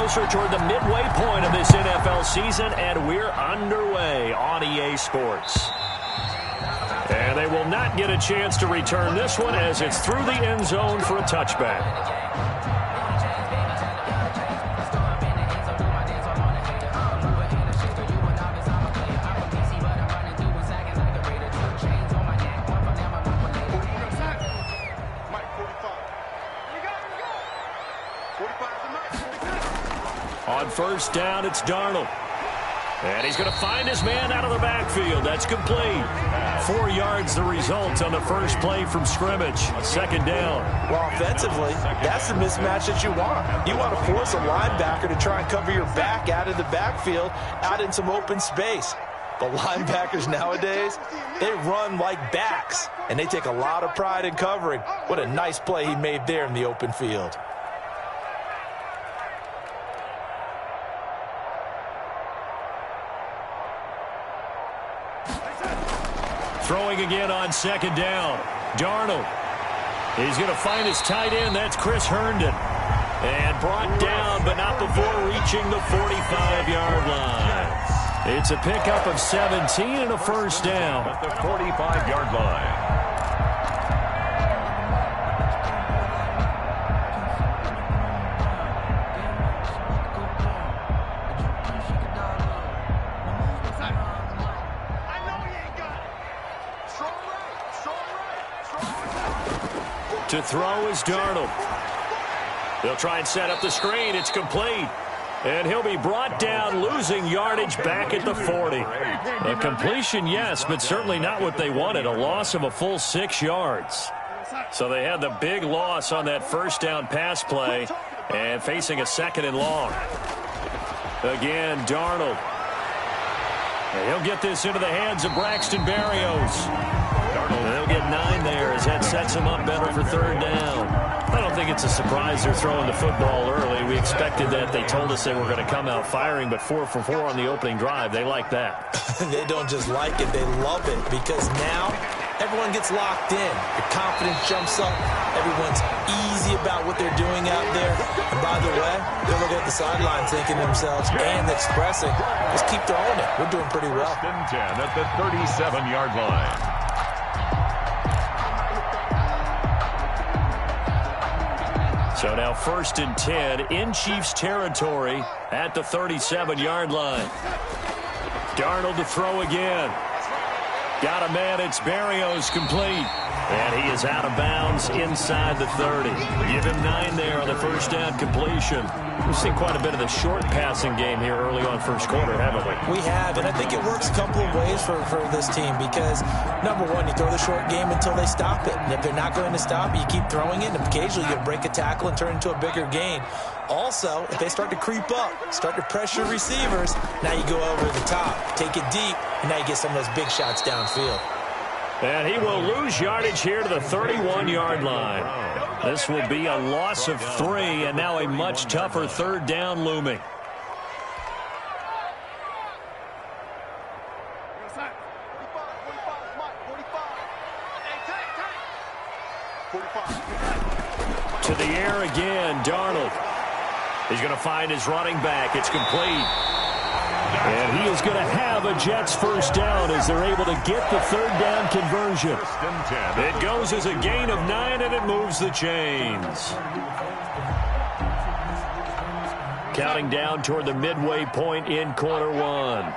closer toward the midway point of this NFL season, and we're underway on EA Sports. And they will not get a chance to return this one as it's through the end zone for a touchback. On first down, it's Darnold. And he's going to find his man out of the backfield. That's complete. 4 yards the result on the first play from scrimmage. Second down. Well, offensively, that's the mismatch that you want. You want to force a linebacker to try and cover your back out of the backfield, out in some open space. But linebackers nowadays, they run like backs, and they take a lot of pride in covering. What a nice play he made there in the open field. Throwing again on second down. Darnold. He's going to find his tight end. That's Chris Herndon. And brought down, but not before reaching the 45-yard line. It's a pickup of 17 and a first down. At the 45-yard line. To throw is Darnold. They'll try and set up the screen. It's complete. And he'll be brought down, losing yardage back at the 40. A completion, yes, but certainly not what they wanted. A loss of a full 6 yards. So they had the big loss on that first down pass play and facing a second and long. Again, Darnold. And he'll get this into the hands of Braxton Berrios. They'll get 9 there as that sets him up better for third down. I don't think it's a surprise they're throwing the football early. We expected that. They told us they were going to come out firing, but 4 for 4 on the opening drive. They like that. They don't just like it, they love it, because now everyone gets locked in. The confidence jumps up. Everyone's easy about what they're doing out there. And by the way, they're looking at the sideline thinking to themselves and expressing, let's keep throwing it. We're doing pretty well. 10 at the 37-yard line. So now 1st and 10 in Chiefs territory at the 37-yard line. Darnold to throw again. Got a man. It's Berrios complete. And he is out of bounds inside the 30. Give him 9 there on the first down completion. We've seen quite a bit of the short passing game here early on first quarter, haven't we? We have, and I think it works a couple of ways for this team because, number one, you throw the short game until they stop it. And if they're not going to stop it, you keep throwing it, and occasionally you break a tackle and turn it into a bigger gain. Also, if they start to creep up, start to pressure receivers, now you go over the top, take it deep, and now you get some of those big shots downfield. And he will lose yardage here to the 31-yard line. This will be a loss of 3, and now a much tougher third down looming. To the air again, Darnold. He's going to find his running back. It's complete. And he is going to have a Jets first down as they're able to get the third down conversion. It goes as a gain of 9, and it moves the chains. Counting down toward the midway point in quarter 1.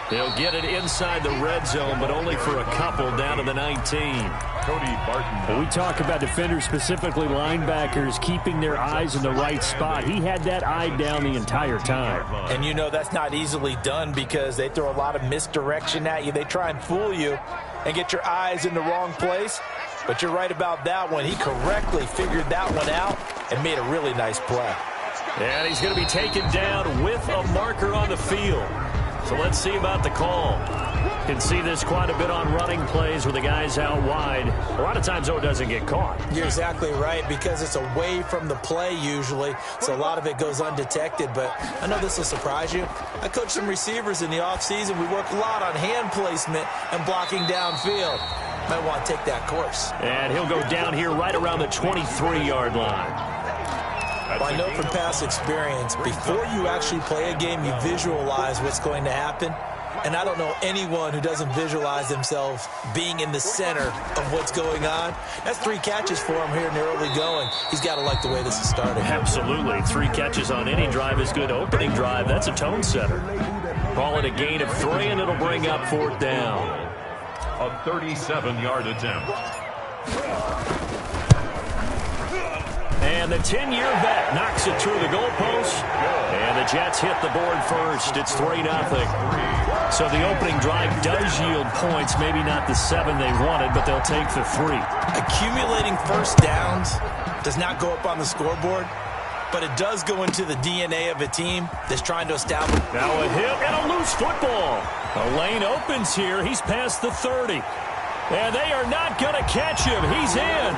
They'll get it inside the red zone, but only for a couple down to the 19. Cody Barton. We talk about defenders, specifically linebackers, keeping their eyes in the right spot. He had that eye down the entire time. And you know that's not easily done because they throw a lot of misdirection at you. They try and fool you and get your eyes in the wrong place. But you're right about that one. He correctly figured that one out and made a really nice play. And he's going to be taken down with a marker on the field. So let's see about the call. You can see this quite a bit on running plays where the guy's out wide. A lot of times, though, it doesn't get caught. You're exactly right because it's away from the play usually, so a lot of it goes undetected. But I know this will surprise you. I coach some receivers in the offseason. We work a lot on hand placement and blocking downfield. might want to take that course. And he'll go down here right around the 23-yard line. Well, I know from past experience, before you actually play a game, you visualize what's going to happen. And I don't know anyone who doesn't visualize themselves being in the center of what's going on. That's 3 catches for him here in the early going. He's got to like the way this is starting. Absolutely. 3 catches on any drive is good. Opening drive, that's a tone setter. Call it a gain of 3, and it'll bring up 4th down. A 37-yard attempt. And the 10-year vet knocks it through the goalpost. And the Jets hit the board first. It's 3-0. So the opening drive does yield points. Maybe not the 7 they wanted, but they'll take the 3. Accumulating first downs does not go up on the scoreboard, but it does go into the DNA of a team that's trying to establish. Now a hit and a loose football. The lane opens here. He's past the 30. And they are not going to catch him. He's in.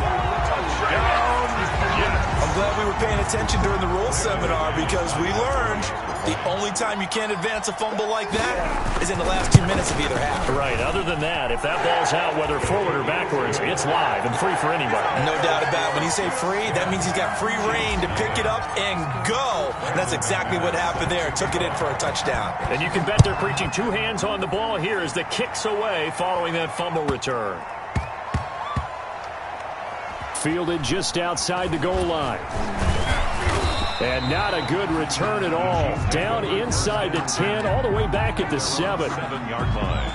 I'm glad we were paying attention during the rules seminar, because we learned the only time you can't advance a fumble like that is in the last 2 minutes of either half. Right. Other than that, if that ball's out, whether forward or backwards, it's live and free for anybody. No doubt about it. When you say free, that means he's got free reign to pick it up and go. And that's exactly what happened there. Took it in for a touchdown. And you can bet they're preaching 2 hands on the ball here as the kick's away following that fumble return. Fielded just outside the goal line. And not a good return at all. Down inside the 10, all the way back at the 7. 7-yard line.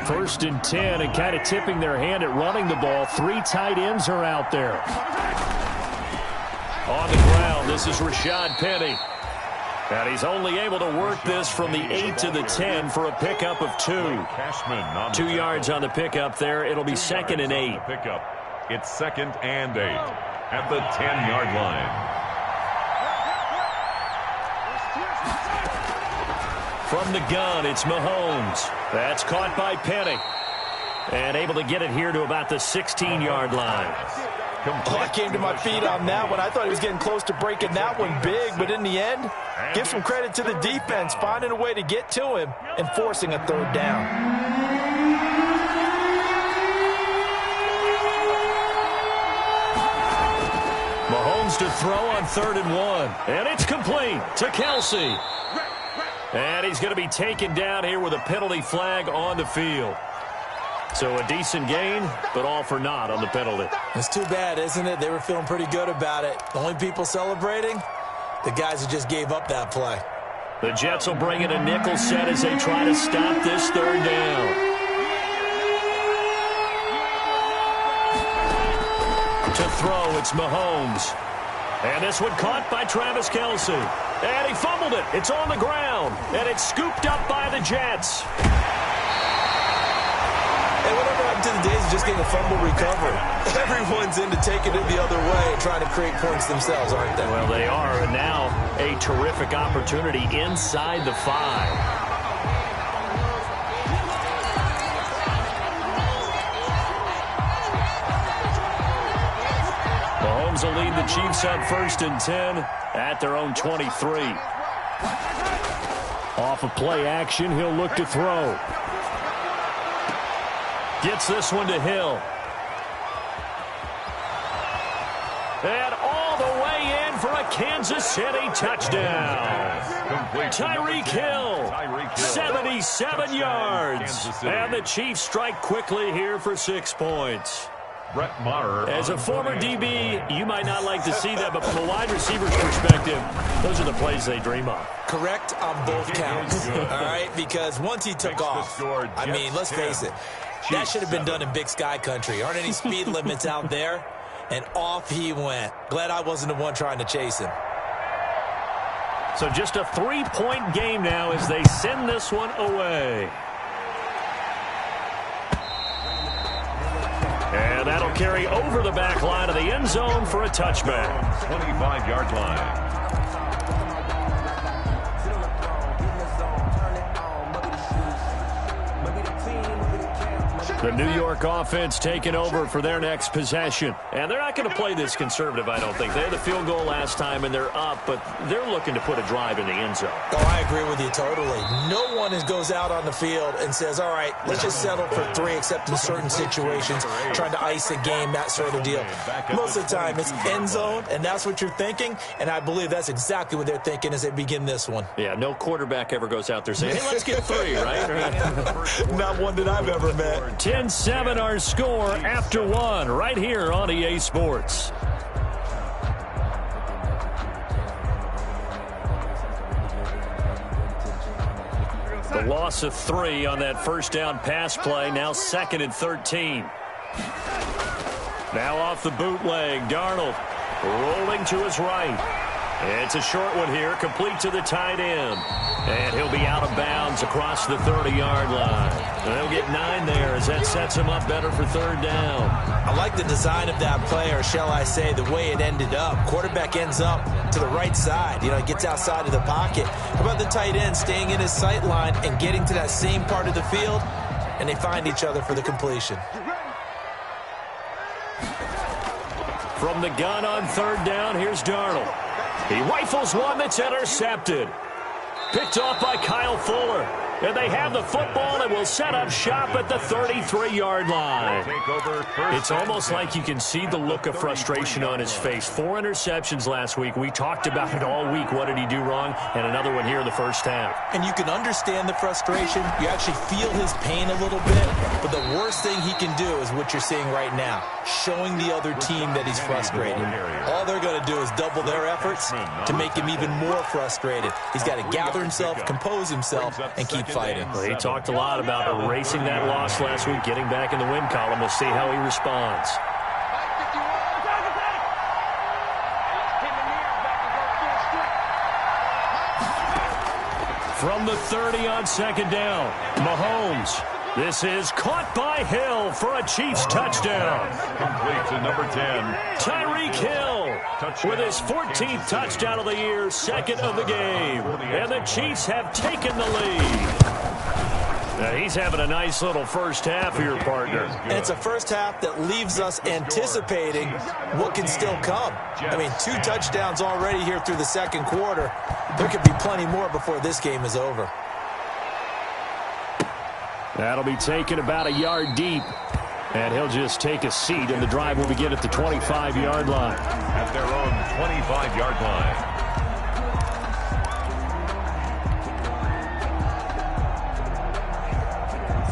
First and 10, and kind of tipping their hand at running the ball. 3 tight ends are out there. On the ground, this is Rashad Penny. And he's only able to work this from the 8 to the 10 for a pickup of 2. 2 yards on the pickup there. It'll be 2nd and 8. Pickup. It's 2nd and 8 at the 10-yard line. From the gun, it's Mahomes. That's caught by Penny. And able to get it here to about the 16-yard line. Oh, I came to my feet on that one. I thought he was getting close to breaking that one big, but in the end, give some credit to the defense, finding a way to get to him and forcing a 3rd down. Mahomes to throw on 3rd and 1. And it's complete to Kelsey. And he's going to be taken down here with a penalty flag on the field. So a decent gain, but all for naught on the penalty. It's too bad, isn't it? They were feeling pretty good about it. The only people celebrating, the guys who just gave up that play. The Jets will bring in a nickel set as they try to stop this 3rd down. To throw, it's Mahomes. And this one caught by Travis Kelsey. And he fumbled it. It's on the ground. And it's scooped up by the Jets. Hey, whatever happened to the days of just getting a fumble recovery? Everyone's into taking it the other way and trying to create points themselves, aren't they? Well, they are. And now a terrific opportunity inside the 5. Mahomes will lead the Chiefs on 1st and 10 at their own 23. Off of play action, he'll look to throw. Gets this one to Hill. And all the way in for a Kansas City touchdown. Tyreek Hill, 77 yards. And the Chiefs strike quickly here for 6 points. Brett Maher. As a former DB, you might not like to see that, but from a wide receiver's perspective, those are the plays they dream of. Correct on both counts, all right? Because once he took off, I mean, let's face it, that should have been done in Big Sky Country. Aren't any speed limits out there? And off he went. Glad I wasn't the one trying to chase him. So just a 3-point game now as they send this one away. And that'll carry over the back line of the end zone for a touchback. 25-yard line. The New York offense taking over for their next possession. And they're not going to play this conservative, I don't think. They had the field goal last time, and they're up, but they're looking to put a drive in the end zone. Oh, I agree with you totally. No one goes out on the field and says, all right, let's just settle for 3, except in certain situations, trying to ice a game, that sort of deal. Most of the time, it's end zone, and that's what you're thinking, and I believe that's exactly what they're thinking as they begin this one. Yeah, no quarterback ever goes out there saying, hey, let's get 3, right? Not one that I've ever met. 10-7 our score after 1 right here on EA Sports. The loss of 3 on that first down pass play. Now 2nd and 13. Now off the bootleg. Darnold rolling to his right. It's a short one here, complete to the tight end. And he'll be out of bounds across the 30-yard line. And they'll get 9 there as that sets him up better for 3rd down. I like the design of that play, or shall I say the way it ended up. Quarterback ends up to the right side. You know, he gets outside of the pocket. How about the tight end staying in his sight line and getting to that same part of the field? And they find each other for the completion. From the gun on 3rd down, here's Darnold. He rifles one that's intercepted. Picked off by Kyle Fuller. And they have the football and will set up shop at the 33-yard line. It's almost like you can see the look of frustration on his face. 4 interceptions last week. We talked about it all week. What did he do wrong? And another one here in the first half. And you can understand the frustration. You actually feel his pain a little bit. But the worst thing he can do is what you're seeing right now, showing the other team that he's frustrated. All they're going to do is double their efforts to make him even more frustrated. He's got to gather himself, compose himself, and keep fighting. Well, he talked a lot about erasing that loss last week, getting back in the win column. We'll see how he responds. From the 30 on 2nd down, Mahomes. This is caught by Hill for a Chiefs touchdown. Complete to number 10. Tyreek Hill with his 14th touchdown of the year, 2nd of the game. And the Chiefs have taken the lead. Now he's having a nice little first half here, partner. And it's a first half that leaves us anticipating what can still come. I mean, 2 touchdowns already here through the 2nd quarter. There could be plenty more before this game is over. That'll be taken about a yard deep. And he'll just take a seat, and the drive will begin at the 25-yard line. At their own 25-yard line.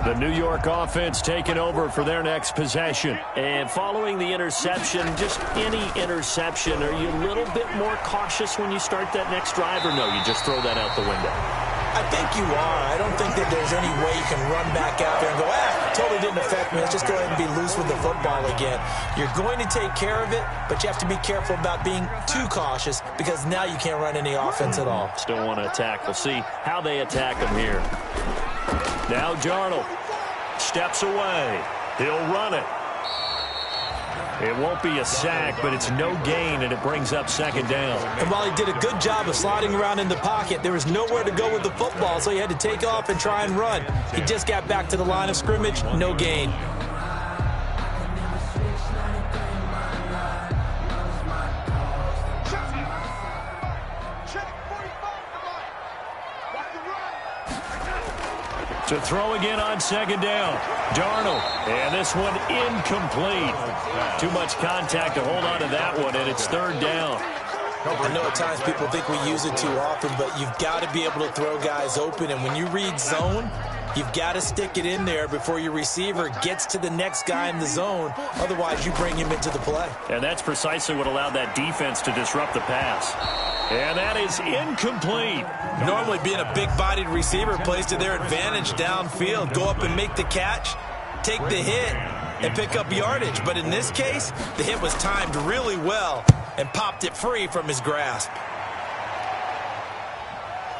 The New York offense taking over for their next possession. And following the interception, just any interception, are you a little bit more cautious when you start that next drive, or no, you just throw that out the window? I think you are. I don't think that there's any way you can run back out there and go, totally didn't affect me. Let's just go ahead and be loose with the football again. You're going to take care of it, but you have to be careful about being too cautious because now you can't run any offense at all. Still want to attack. We'll see how they attack him here. Now Darnold steps away. He'll run it. It won't be a sack, but it's no gain, and it brings up 2nd down. And while he did a good job of sliding around in the pocket, there was nowhere to go with the football, so he had to take off and try and run. He just got back to the line of scrimmage, no gain. To throw again on 2nd down. Darnold. And this one incomplete. Too much contact to hold on to that one, and it's 3rd down. I know at times people think we use it too often, but you've got to be able to throw guys open. And when you read zone, you've got to stick it in there before your receiver gets to the next guy in the zone. Otherwise, you bring him into the play. And that's precisely what allowed that defense to disrupt the pass. And that is incomplete. Normally being a big-bodied receiver plays to their advantage downfield. Go up and make the catch, take the hit, and pick up yardage. But in this case, the hit was timed really well and popped it free from his grasp.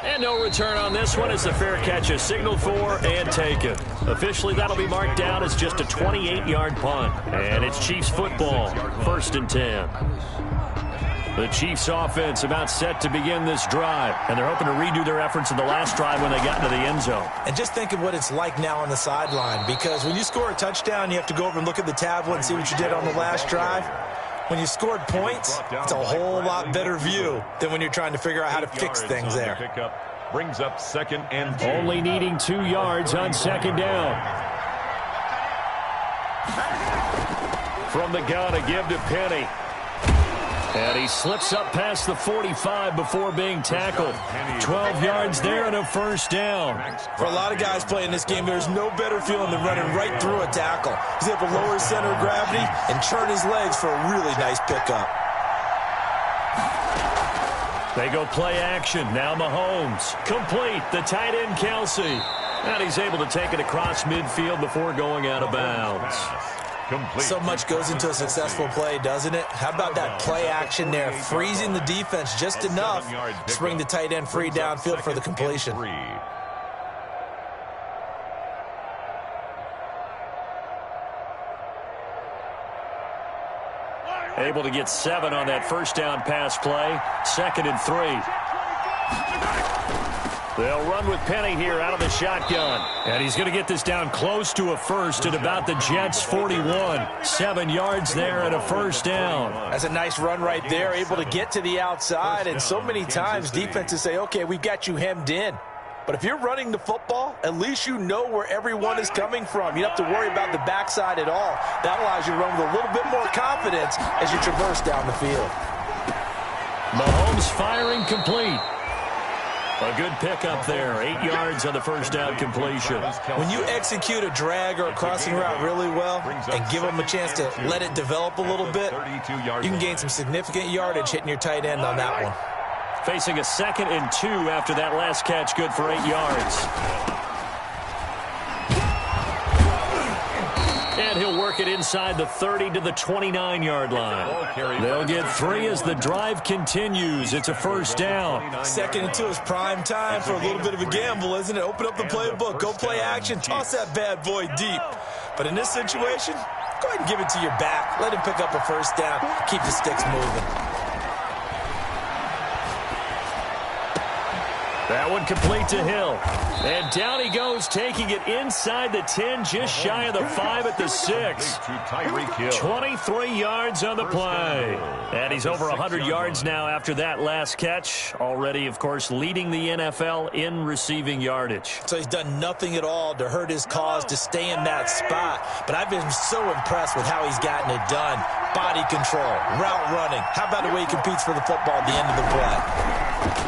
And no return on this one as the fair catch is signaled for and taken. Officially, that'll be marked down as just a 28-yard punt. And it's Chiefs football, 1st and 10. The Chiefs offense about set to begin this drive, and they're hoping to redo their efforts in the last drive when they got into the end zone. And just think of what it's like now on the sideline, because when you score a touchdown, you have to go over and look at the tablet and see what you did on the last drive. When you scored points, it's a whole lot better view than when you're trying to figure out how to fix things there. Brings up 2nd and 2. Only needing 2 yards on 2nd down. From the gun, a give to Penny. And he slips up past the 45 before being tackled. 12 yards there and a 1st down. For a lot of guys playing this game, there's no better feeling than running right through a tackle. He's able to lower his center of gravity and turn his legs for a really nice pickup. They go play action. Now Mahomes. Complete. The tight end, Kelsey. And he's able to take it across midfield before going out of bounds. So much goes into a successful play, doesn't it? How about that play action there, freezing the defense just enough to bring the tight end free downfield for the completion. Able to get 7 on that 1st down pass play. 2nd and 3. They'll run with Penny here out of the shotgun. And he's going to get this down close to a 1st at about the Jets' 41. 7 yards there and a 1st down. That's a nice run right there, able to get to the outside. And so many times defenses say, okay, we've got you hemmed in. But if you're running the football, at least you know where everyone is coming from. You don't have to worry about the backside at all. That allows you to run with a little bit more confidence as you traverse down the field. Mahomes firing complete. A good pickup there. 8 yards on the 1st down completion. When you execute a drag or a crossing route really well and give them a chance to let it develop a little bit, you can gain some significant yardage hitting your tight end on that one. Facing a 2nd and 2 after that last catch, good for 8 yards. And he'll work it inside the 30 to the 29-yard line. They'll get 3 as the drive continues. It's a 1st down. 2nd and 2 is prime time for a little bit of a gamble, isn't it? Open up the playbook, go play action, toss that bad boy deep. But in this situation, go ahead and give it to your back. Let him pick up a 1st down. Keep the sticks moving. That one complete to Hill. And down he goes, taking it inside the 10, just shy of the 5 at the 6. 23 yards on the play. And he's over 100 yards now after that last catch. Already, of course, leading the NFL in receiving yardage. So he's done nothing at all to hurt his cause to stay in that spot. But I've been so impressed with how he's gotten it done. Body control, route running. How about the way he competes for the football at the end of the play?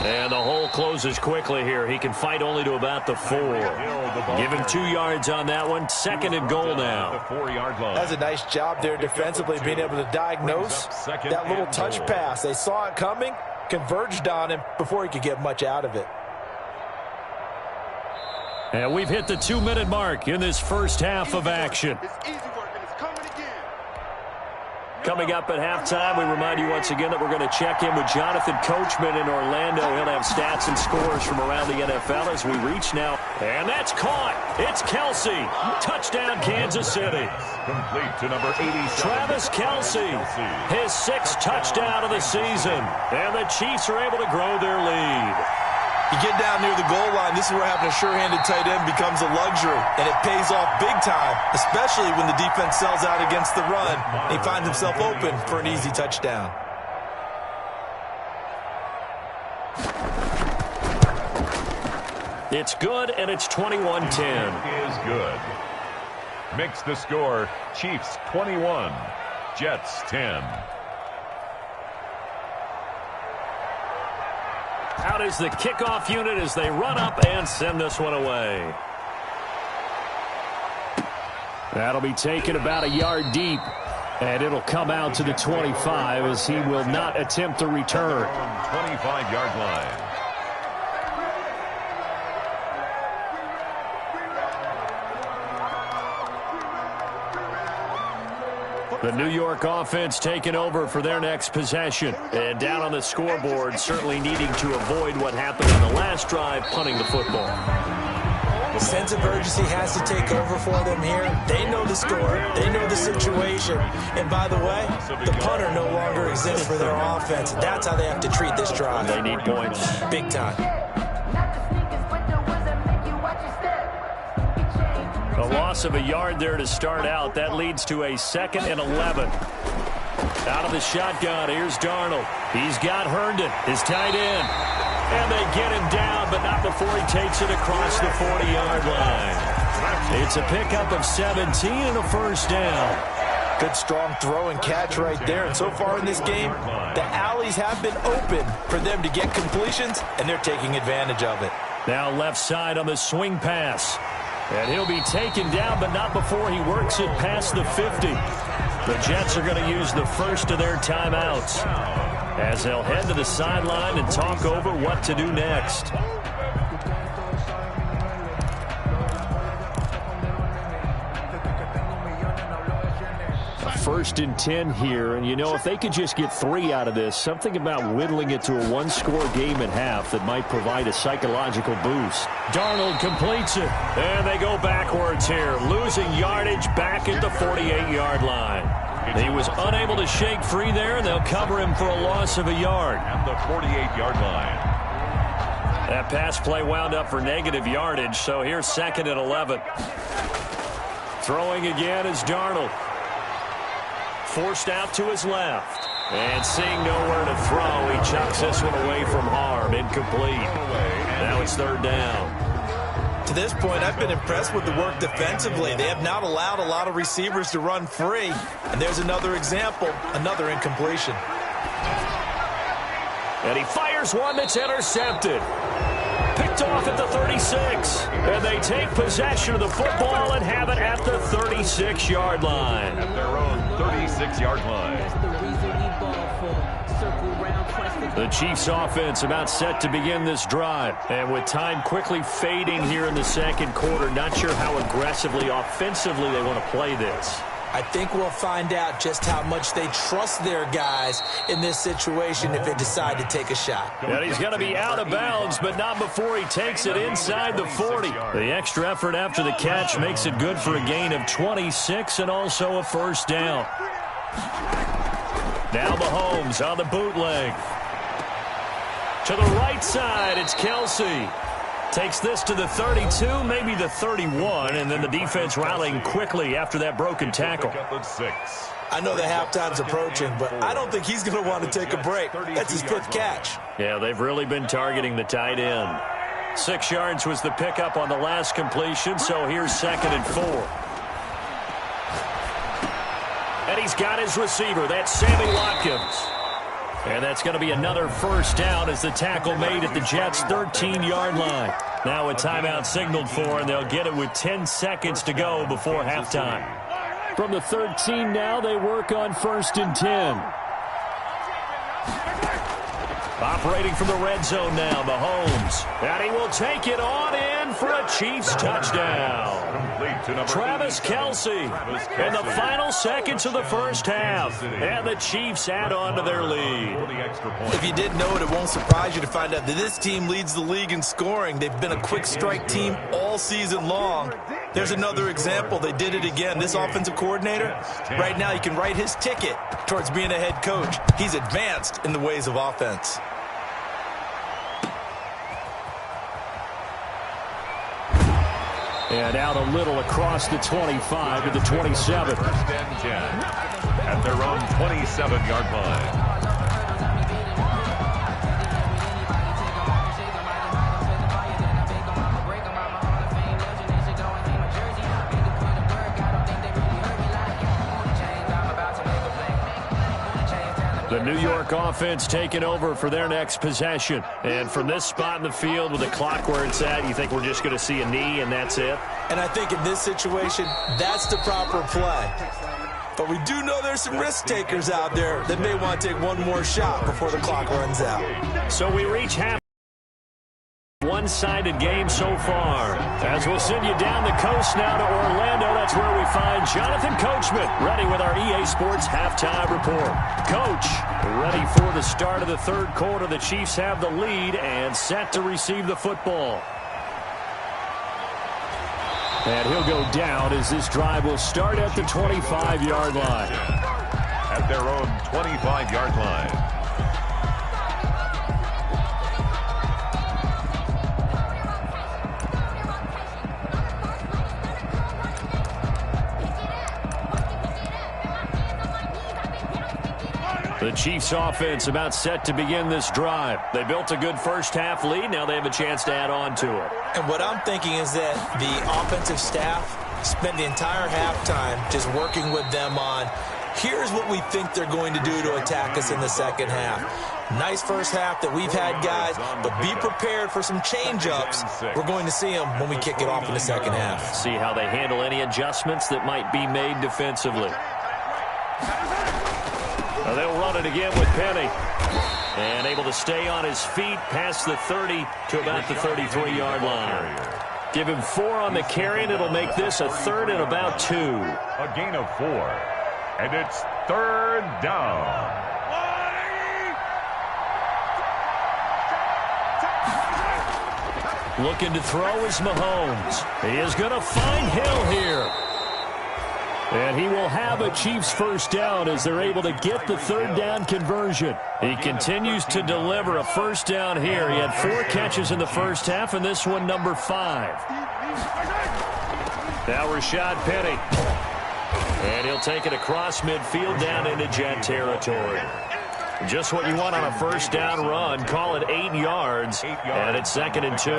And the hole closes quickly here. He can fight only to about the 4. Give him 2 yards on that one. 2nd and goal now. That's a nice job there defensively, being able to diagnose that little touch pass. They saw it coming, converged on him before he could get much out of it. And we've hit the 2-minute mark in this 1st half of action. Coming up at halftime, we remind you once again that we're going to check in with Jonathan Coachman in Orlando. He'll have stats and scores from around the NFL as we reach now. And that's caught. It's Kelsey. Touchdown, Kansas City. Complete to number 87. Travis Kelsey, his 6th touchdown of the season. And the Chiefs are able to grow their lead. You get down near the goal line, this is where having a sure-handed tight end becomes a luxury, and it pays off big time, especially when the defense sells out against the run, and he finds himself open for an easy touchdown. It's good, and it's 21-10. Is good. Makes the score Chiefs 21, Jets 10. Out is the kickoff unit as they run up and send this one away. That'll be taken about a yard deep, and it'll come out to the 25 as he will not attempt the return. 25-yard line. The New York offense taking over for their next possession. And down on the scoreboard, certainly needing to avoid what happened on the last drive, punting the football. The sense of urgency has to take over for them here. They know the score. They know the situation. And by the way, the punter no longer exists for their offense. That's how they have to treat this drive. They need points. Big time. A loss of a yard there to start out. That leads to a 2nd and 11. Out of the shotgun, here's Darnold. He's got Herndon, his tight end. And they get him down, but not before he takes it across the 40-yard line. It's a pickup of 17 and a first down. Good, strong throw and catch right there. And so far in this game, the alleys have been open for them to get completions, and they're taking advantage of it. Now left side on the swing pass. And he'll be taken down, but not before he works it past the 50. The Jets are going to use the first of their timeouts as they'll head to the sideline and talk over what to do next. 1st and 10 here, and you know, if they could just get 3 out of this, something about whittling it to a one-score game at half that might provide a psychological boost. Darnold completes it, and they go backwards here, losing yardage back at the 48-yard line. He was unable to shake free there, and they'll cover him for a loss of a yard. At the 48-yard line. That pass play wound up for negative yardage, so here's 2nd and 11. Throwing again is Darnold. Forced out to his left. And seeing nowhere to throw, he chucks this one away from harm. Incomplete. Now it's 3rd down. To this point, I've been impressed with the work defensively. They have not allowed a lot of receivers to run free. And there's another example, another incompletion. And he fires one that's intercepted. Picked off at the 36. And they take possession of the football and have it at the 36-yard line. At their own 36-yard line. The Chiefs offense about set to begin this drive. And with time quickly fading here in the 2nd quarter, not sure how aggressively, offensively they want to play this. I think we'll find out just how much they trust their guys in this situation if they decide to take a shot. And he's going to be out of bounds, but not before he takes it inside the 40. The extra effort after the catch makes it good for a gain of 26 and also a first down. Now Mahomes on the bootleg. To the right side, it's Kelsey. Takes this to the 32, maybe the 31, and then the defense rallying quickly after that broken tackle. I know the halftime's approaching, but I don't think he's going to want to take a break. That's his 5th catch. Yeah, they've really been targeting the tight end. 6 yards was the pickup on the last completion, so here's 2nd and 4. And he's got his receiver. That's Sammy Watkins. And that's going to be another first down as the tackle made at the Jets' 13-yard line. Now a timeout signaled for, and they'll get it with 10 seconds to go before halftime. From the 13 now, they work on 1st and 10. Operating from the red zone now, Mahomes. And he will take it on in for a Chiefs touchdown. Travis Kelce in the final seconds of the first half. And the Chiefs add on to their lead. If you didn't know it, it won't surprise you to find out that this team leads the league in scoring. They've been a quick strike team all season long. There's another example. They did it again. This offensive coordinator, right now, you can write his ticket towards being a head coach. He's advanced in the ways of offense. And out a little across the 25 to the 27. First and 10 at their own 27-yard line. The New York offense taking over for their next possession. And from this spot in the field with the clock where it's at, you think we're just going to see a knee and that's it? And I think in this situation, that's the proper play. But we do know there's some risk takers out there that may want to take one more shot before the clock runs out. So we reach half. One-sided game so far. As we'll send you down the coast now to Orlando, that's where we find Jonathan Coachman, ready with our EA Sports halftime report. Coach, ready for the start of the 3rd quarter. The Chiefs have the lead and set to receive the football. And he'll go down as this drive will start at the 25-yard line. At their own 25-yard line. The Chiefs offense about set to begin this drive. They built a good first-half lead. Now they have a chance to add on to it. And what I'm thinking is that the offensive staff spent the entire halftime just working with them on, here's what we think they're going to do to attack us in the second half. Nice first half that we've had, guys, but be prepared for some change-ups. We're going to see them when we kick it off in the second half. See how they handle any adjustments that might be made defensively. Now they'll run it again with Penny. And able to stay on his feet past the 30 to about the 33-yard line. Give him 4 on the carry, and it'll make this a 3rd and about 2. A gain of 4. And it's 3rd down. Looking to throw is Mahomes. He is going to find Hill here. And he will have a Chiefs first down as they're able to get the 3rd down conversion. He continues to deliver a first down here. He had 4 catches in the first half, and this one number 5. Now Rashad Penny. And he'll take it across midfield down into Jet territory. Just what you want on a first down run. Call it 8 yards. And it's 2nd and 2.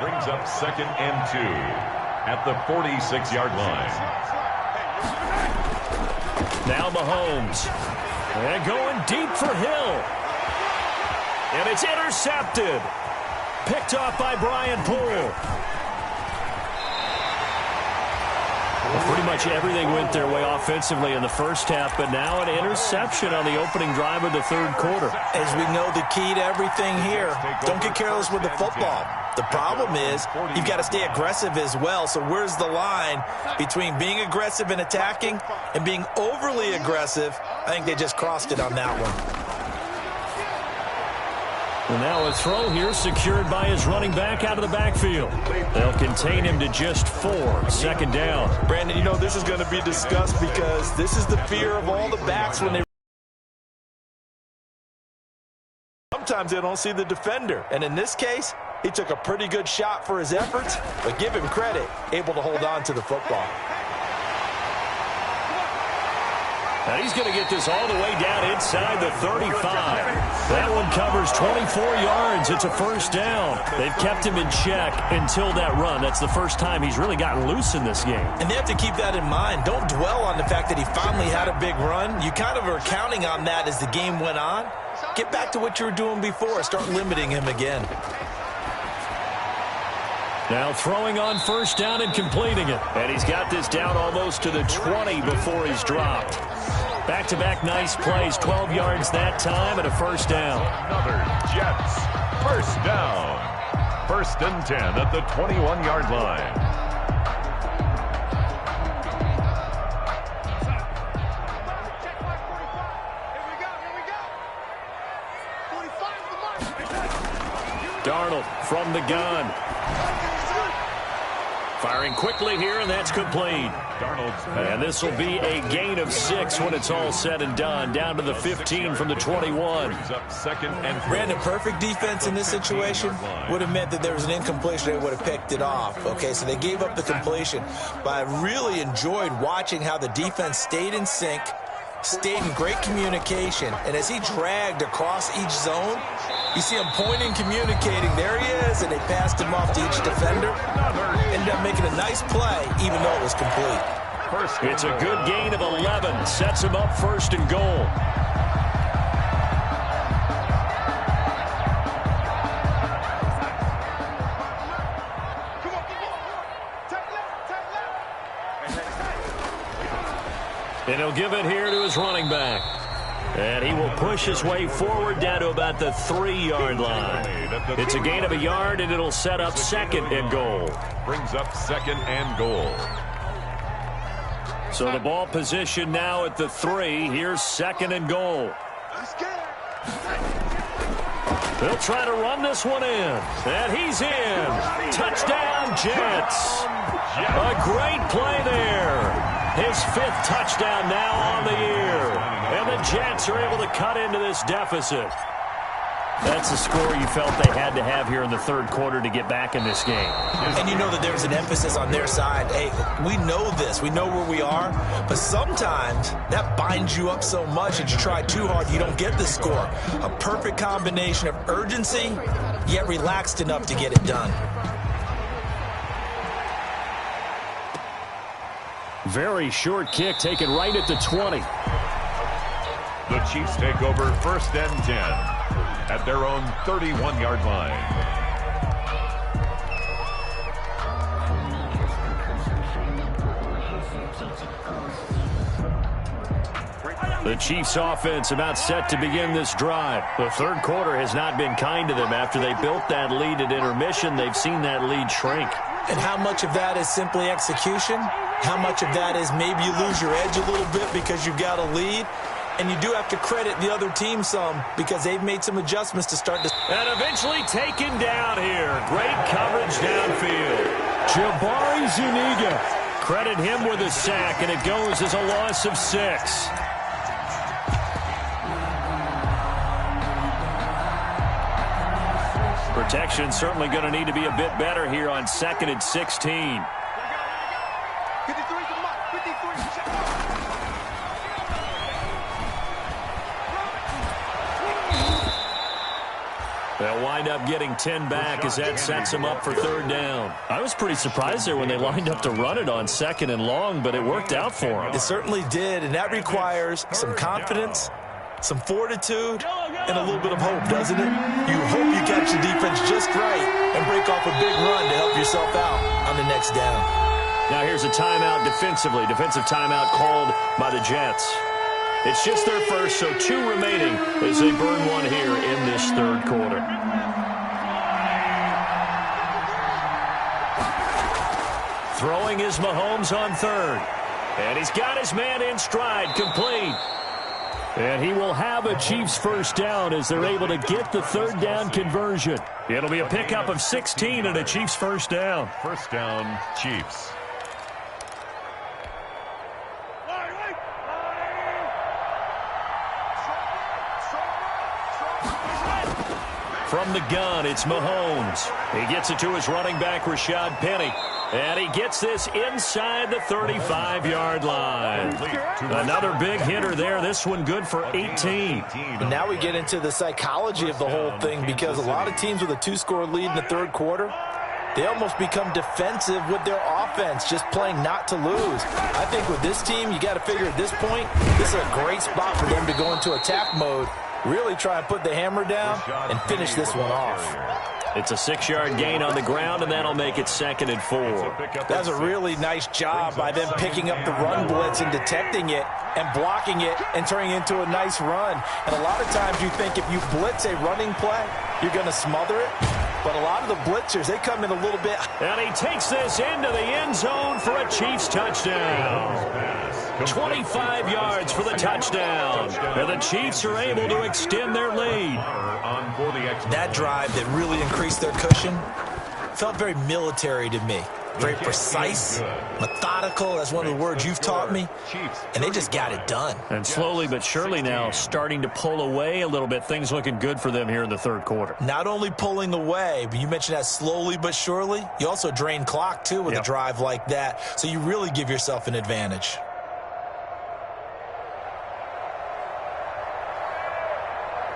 Brings up 2nd and 2 at the 46-yard line. Now Mahomes. And going deep for Hill. And it's intercepted. Picked off by Brian Poole. Well, pretty much everything went their way offensively in the first half, but now an interception on the opening drive of the 3rd quarter. As we know, the key to everything here, don't get careless with the football. The problem is you've got to stay aggressive as well. So where's the line between being aggressive and attacking and being overly aggressive? I think they just crossed it on that one. And now a throw here secured by his running back out of the backfield. They'll contain him to just 4. 2nd down. Brandon, you know this is going to be discussed because this is the fear of all the backs when they sometimes they don't see the defender. And in this case, he took a pretty good shot for his efforts, but give him credit, able to hold on to the football. Now he's going to get this all the way down inside the 35. That one covers 24 yards. It's a first down. They've kept him in check until that run. That's the first time he's really gotten loose in this game. And they have to keep that in mind. Don't dwell on the fact that he finally had a big run. You kind of are counting on that as the game went on. Get back to what you were doing before. Start limiting him again. Now throwing on first down and completing it. And he's got this down almost to the 20 before he's dropped. Back-to-back nice plays, 12 yards that time and a first down. Another Jets first down. 1st and 10 at the 21-yard line. Darnold from the gun. Firing quickly here, and that's complete. And this will be a gain of 6 when it's all said and done. Down to the 15 from the 21. Brandon, perfect defense in this situation would have meant that there was an incompletion. They would have picked it off. Okay, so they gave up the completion. But I really enjoyed watching how the defense stayed in sync, stayed in great communication. And as he dragged across each zone, you see him pointing, communicating. There he is, and they passed him off to each defender. Ended up making a nice play, even though it was complete. It's a good gain of 11. Sets him up 1st and goal. And he'll give it here to his running back. And he will push his way forward down to about the 3-yard line. It's a gain of 1 yard, and it'll set up 2nd and goal. Brings up 2nd and goal. So the ball position now at the 3. Here's 2nd and goal. They'll try to run this one in. And he's in. Touchdown, Jets. A great play there. His 5th touchdown now on the year. And the Jets are able to cut into this deficit. That's the score you felt they had to have here in the third quarter to get back in this game. And you know that there's an emphasis on their side. Hey, we know this. We know where we are. But sometimes that binds you up so much that you try too hard, you don't get the score. A perfect combination of urgency, yet relaxed enough to get it done. Very short kick taken right at the 20. The Chiefs take over 1st and 10 at their own 31-yard line. The Chiefs offense about set to begin this drive. The third quarter has not been kind to them. After they built that lead at intermission, they've seen that lead shrink. And how much of that is simply execution? How much of that is maybe you lose your edge a little bit because you've got a lead? And you do have to credit the other team some because they've made some adjustments to start to... And eventually taken down here. Great coverage downfield. Jabari Zuniga. Credit him with a sack, and it goes as a loss of 6. Protection certainly going to need to be a bit better here on 2nd and 16. They'll wind up getting 10 back as that sets them up for 3rd down. I was pretty surprised there when they lined up to run it on 2nd and long, but it worked out for them. It certainly did, and that requires some confidence, some fortitude, and a little bit of hope, doesn't it? You hope you catch the defense just right and break off a big run to help yourself out on the next down. Now here's a timeout defensively. Defensive timeout called by the Jets. It's just their first, so 2 remaining as they burn one here in this third quarter. Throwing is Mahomes on 3rd. And he's got his man in stride, complete. And he will have a Chiefs first down as they're able to get the 3rd down conversion. It'll be a pickup of 16 and a Chiefs first down. First down, Chiefs. From the gun, it's Mahomes. He gets it to his running back, Rashad Penny. And he gets this inside the 35-yard line. Another big hitter there. This one good for 18. And now we get into the psychology of the whole thing because a lot of teams with a 2-score lead in the third quarter, they almost become defensive with their offense, just playing not to lose. I think with this team, you got to figure at this point, this is a great spot for them to go into attack mode, really try and put the hammer down and finish this one off. It's a 6-yard gain on the ground, and that'll make it 2nd and 4. That's a really nice job by them picking up the run blitz and detecting it and blocking it and turning it into a nice run. And a lot of times you think if you blitz a running play, you're going to smother it. But a lot of the blitzers, they come in a little bit. And he takes this into the end zone for a Chiefs touchdown. 25 yards for the touchdown. And the Chiefs are able to extend their lead. That drive that really increased their cushion felt very military to me. Very precise, methodical, that's one of the words you've taught me. And they just got it done. And slowly but surely now starting to pull away a little bit. Things looking good for them here in the third quarter. Not only pulling away, but you mentioned that slowly but surely. You also drain clock, too, with a drive like that. So you really give yourself an advantage.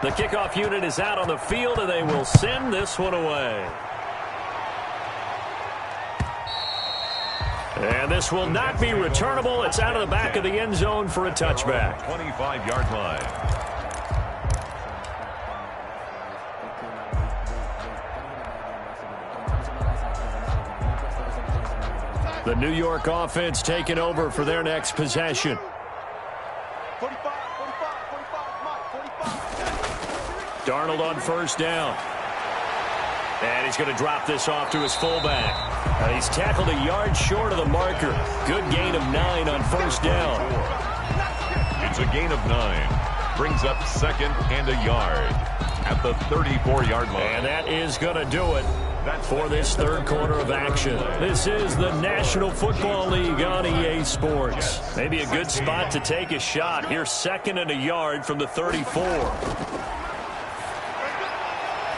The kickoff unit is out on the field, and they will send this one away. And this will not be returnable. It's out of the back of the end zone for a touchback. 25-yard line. The New York offense taking over for their next possession. Darnold on first down. And he's going to drop this off to his fullback. And he's tackled a yard short of the marker. Good gain of 9 on first down. It's a gain of 9. Brings up 2nd and a yard at the 34-yard line. And that is going to do it. for this third quarter of action. This is the National Football League on EA Sports. Maybe a good spot to take a shot. Here's 2nd and a yard from the 34.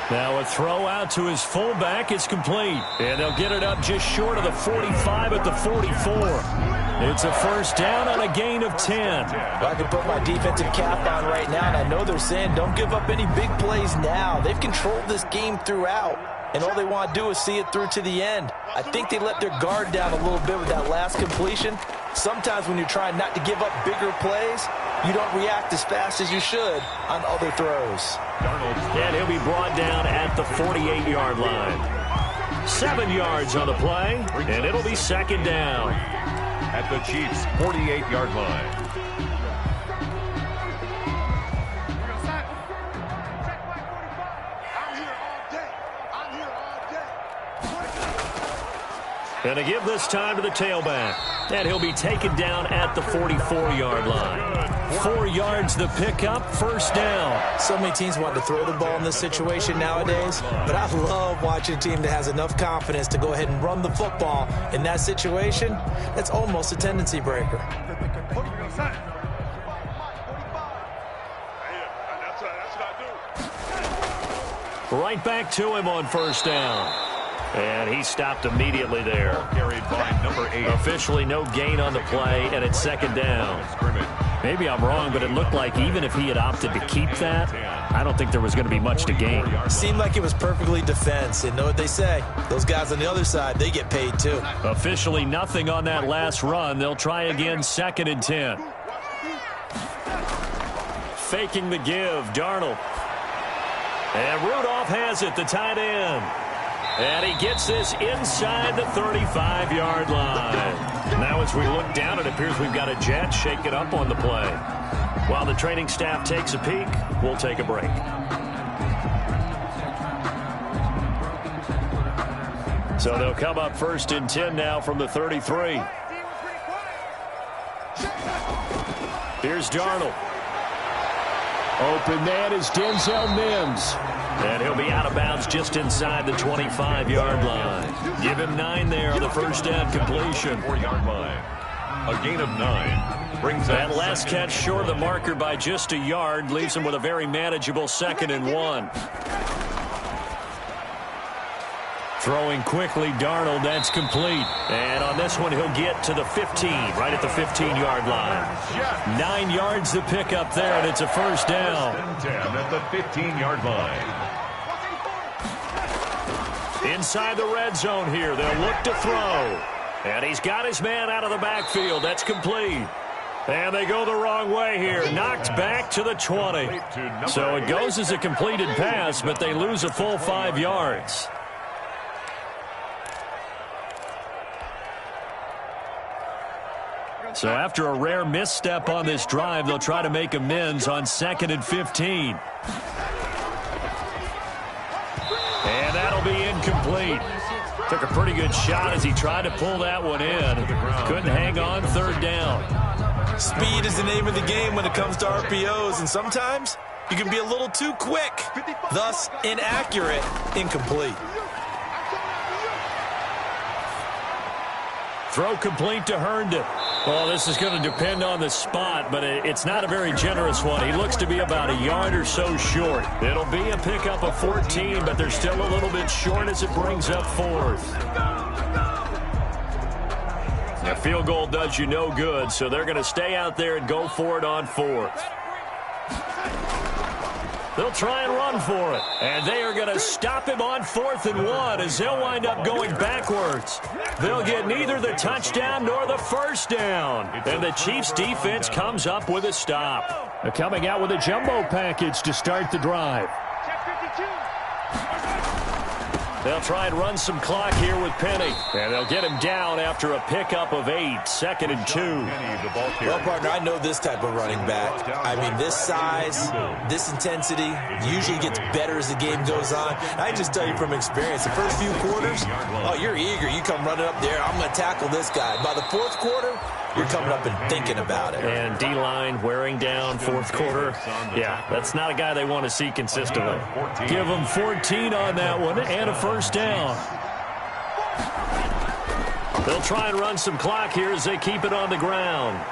Now a throw out to his fullback. It's complete. And they'll get it up just short of the 45 at the 44. It's a first down on a gain of 10. Well, I can put my defensive cap on right now, and I know they're saying don't give up any big plays now. They've controlled this game throughout, and all they want to do is see it through to the end. I think they let their guard down a little bit with that last completion. Sometimes when you're trying not to give up bigger plays, you don't react as fast as you should on other throws. And he'll be brought down at the 48-yard line. 7 yards on the play, and it'll be 2nd down. At the Chiefs' 48-yard line. And to give this time to the tailback. And he'll be taken down at the 44-yard line. 4 yards the pickup, first down. So many teams want to throw the ball in this situation nowadays, but I love watching a team that has enough confidence to go ahead and run the football. In that situation, that's almost a tendency breaker. Right back to him on first down. And he stopped immediately there. Carried by number 8. Officially no gain on the play, and it's 2nd down. Maybe I'm wrong, but it looked like even if he had opted to keep that, I don't think there was going to be much to gain. Seemed like it was perfectly defense. And know what they say? Those guys on the other side, they get paid too. Officially nothing on that last run. They'll try again, 2nd and 10. Faking the give, Darnold. And Rudolph has it, the tight end. And he gets this inside the 35-yard line. Now as we look down, it appears we've got a jet shaking up on the play. While the training staff takes a peek, we'll take a break. So they'll come up 1st and 10 now from the 33. Here's Darnold. Open man is Denzel Mims. And he'll be out of bounds just inside the 25-yard line. Give him 9 there on the first down completion. 4-yard line. A gain of 9. Brings that last catch short of the marker by just a yard. Leaves him with a very manageable 2nd and 1. Throwing quickly, Darnold, that's complete. And on this one, he'll get to the 15, right at the 15-yard line. 9 yards to pick up there, and it's a first down. 10 at the 15-yard line. Inside the red zone here, they'll look to throw. And he's got his man out of the backfield. That's complete. And they go the wrong way here. Knocked back to the 20. So it goes as a completed pass, but they lose a full 5 yards. So after a rare misstep on this drive, they'll try to make amends on 2nd and 15. And that'll be incomplete. Took a pretty good shot as he tried to pull that one in. Couldn't hang on, 3rd down. Speed is the name of the game when it comes to RPOs, and sometimes you can be a little too quick, thus inaccurate, incomplete. Throw complete to Herndon. Well, this is going to depend on the spot, but it's not a very generous one. He looks to be about a yard or so short. It'll be a pickup of 14, but they're still a little bit short as it brings up 4th. A field goal does you no good, so they're going to stay out there and go for it on 4th. They'll try and run for it. And they are going to stop him on 4th and 1 as they'll wind up going backwards. They'll get neither the touchdown nor the first down. And the Chiefs defense comes up with a stop. They're coming out with a jumbo package to start the drive. They'll try and run some clock here with Penny. And they'll get him down after a pickup of 8, 2nd and 2. Well, partner, I know this type of running back. I mean, this size, this intensity usually gets better as the game goes on. I just tell you from experience, the first few quarters, oh, you're eager. You come running up there, I'm going to tackle this guy. By the 4th quarter, you're coming up and thinking about it. And D-line wearing down 4th quarter. Yeah, that's not a guy they want to see consistently. Give him 14 on that one and a first first down. They'll try and run some clock here as they keep it on the ground.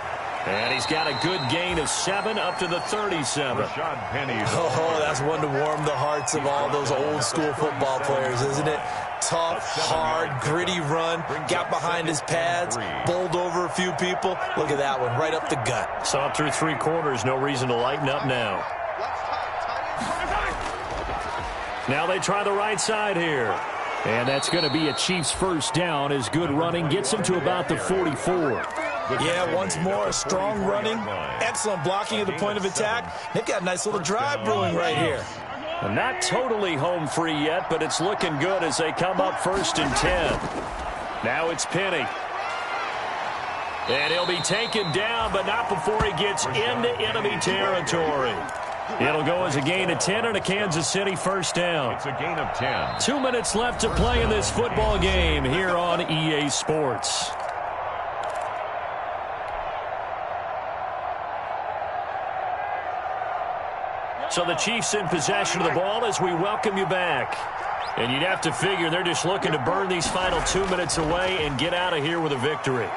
And he's got a good gain of 7 up to the 37. Oh, that's one to warm the hearts of all those old-school football players, isn't it? Tough, hard, gritty run, got behind his pads, bowled over a few people. Look at that one, right up the gut. Saw it through 3 quarters, no reason to lighten up now. Now they try the right side here. And that's going to be a Chiefs first down as good running gets them to about the 44. Yeah, once more, strong running, excellent blocking at the point of attack. They've got a nice little drive brewing right here. Not totally home free yet, but it's looking good as they come up 1st and 10. Now it's Penny. And he'll be taken down, but not before he gets into enemy territory. It'll go as a gain of 10 and a Kansas City first down. It's a gain of 10. 2 minutes left to play in this football game here on EA Sports. So the Chiefs in possession of the ball as we welcome you back. And you'd have to figure they're just looking to burn these final 2 minutes away and get out of here with a victory.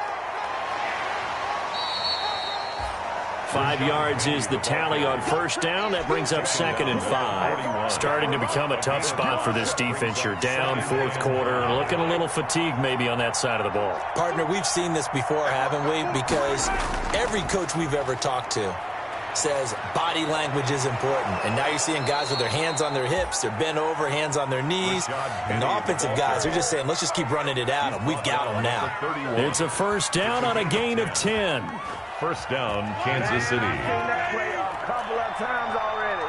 5 yards is the tally on first down. That brings up 2nd and 5. Starting to become a tough spot for this defense. You're down 4th quarter. Looking a little fatigued maybe on that side of the ball. Partner, we've seen this before, haven't we? Because every coach we've ever talked to says body language is important. And now you're seeing guys with their hands on their hips. They're bent over, hands on their knees. And the offensive guys, they're just saying, let's just keep running it at them. We've got them now. It's a first down on a gain of 10. First down, Kansas City. That play a couple of times already.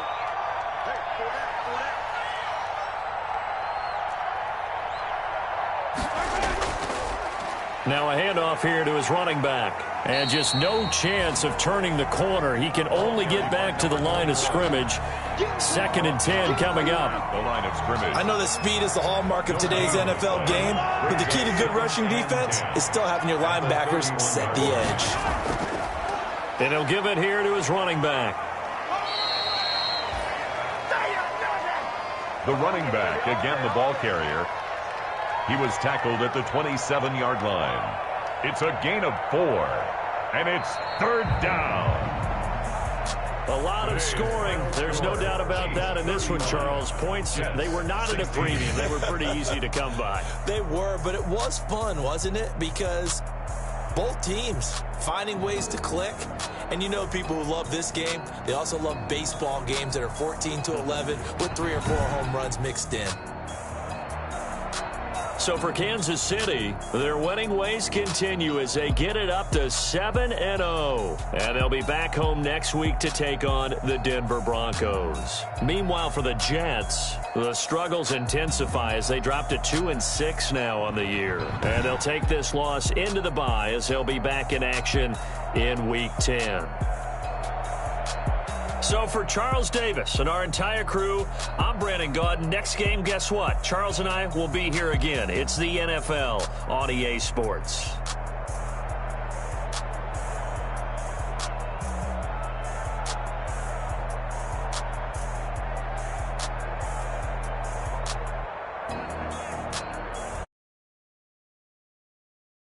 Now a handoff here to his running back. And just no chance of turning the corner. He can only get back to the line of scrimmage. 2nd and 10 coming up. The line of scrimmage. I know that speed is the hallmark of today's NFL game, but the key to good rushing defense is still having your linebackers set the edge. And he'll give it here to his running back. The running back, again the ball carrier. He was tackled at the 27-yard line. It's a gain of 4, and it's 3rd down. A lot of scoring. There's no doubt about that in this one, Charles. Points, they were not at a premium. They were pretty easy to come by. They were, but it was fun, wasn't it? Because both teams finding ways to click. And you know people who love this game, they also love baseball games that are 14-11 with 3 or 4 home runs mixed in. So for Kansas City, their winning ways continue as they get it up to 7-0. And they'll be back home next week to take on the Denver Broncos. Meanwhile, for the Jets, the struggles intensify as they drop to 2-6 now on the year. And they'll take this loss into the bye as they'll be back in action in Week 10. So for Charles Davis and our entire crew, I'm Brandon Gaudin. Next game, guess what? Charles and I will be here again. It's the NFL on EA Sports.